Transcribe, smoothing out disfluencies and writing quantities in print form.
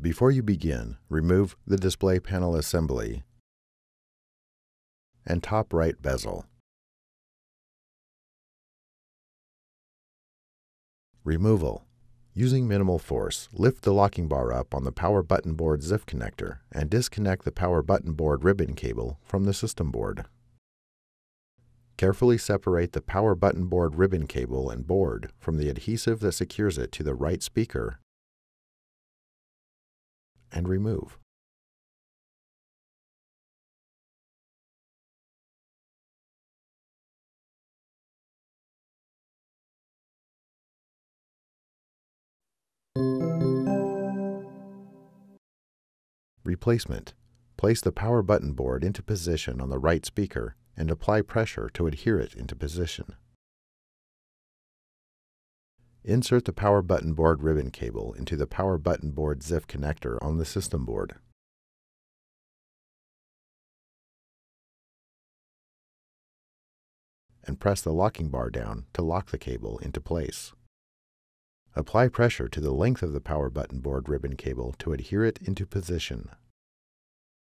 Before you begin, remove the display panel assembly and top right bezel. Removal. Using minimal force, lift the locking bar up on the power button board ZIF connector and disconnect the power button board ribbon cable from the system board. Carefully separate the power button board ribbon cable and board from the adhesive that secures it to the right speaker and remove. Replacement. Place the power button board into position on the right speaker and apply pressure to adhere it into position. Insert the power button board ribbon cable into the power button board ZIF connector on the system board. And press the locking bar down to lock the cable into place. Apply pressure to the length of the power button board ribbon cable to adhere it into position.